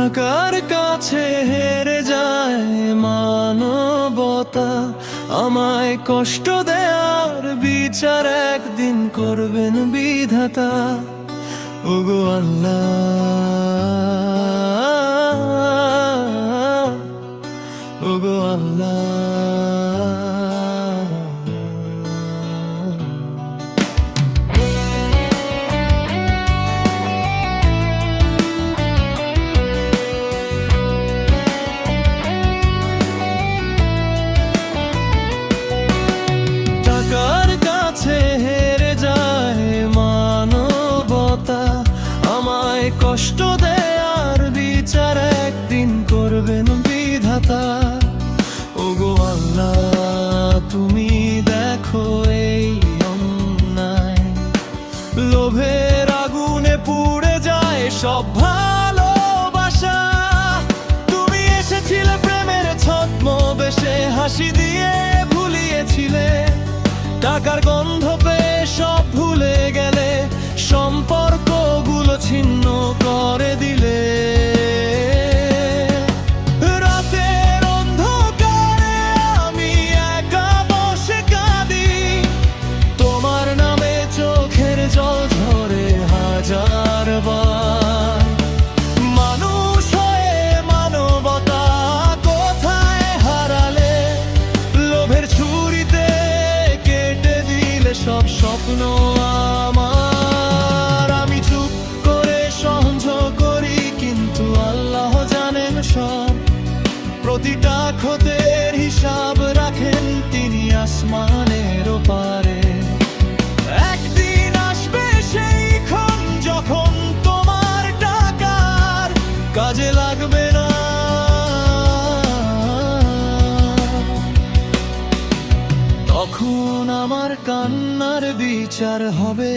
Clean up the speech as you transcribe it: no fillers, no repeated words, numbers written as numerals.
টাকার কাছে হেরে যায় মানবতা, আমায় কষ্ট দেয়ার বিচার একদিন করবেন বিধাতা। ওগো আল্লাহ, ওগো আল্লাহ। টাকার কাছে হেরে যায় মানবতা, আমায় কষ্ট দেয়ার বিচার একদিন করবেন বিধাতা। ওগো আল্লাহ, তুমি দেখো এই অন্যায়, লোভের আগুনে পুড়ে যায় সব ভালোবাসা। তুমি এসেছিলে প্রেমের ছদ্মবেশে, হাসি দিয়ে ভুলিয়েছিলে, টাকার গন্ধ পেয়ে সব ভুলে গেলে, সম্পর্কগুলো ছিন্ন করে দিলে। রাতের অন্ধকারে আমি একা বসে কাঁদি, তোমার নামে চোখের জল ঝরে হাজার বার। মানুষ হয়ে মানবতা কোথায় হারালে, লোভের ছুরিতে কেটে দিলে সব স্বপ্ন আমার। আমি চুপ করে সহ্য করি, কিন্তু আল্লাহ জানেন সব, প্রতিটা ক্ষতের হিসাব রাখেন তিনি আসমানের ওপারে। একদিন আসবে সেই ক্ষণ যখন তোমার টাকার কাজে লাগবে না, তখন আমার কান্নার বিচার হবে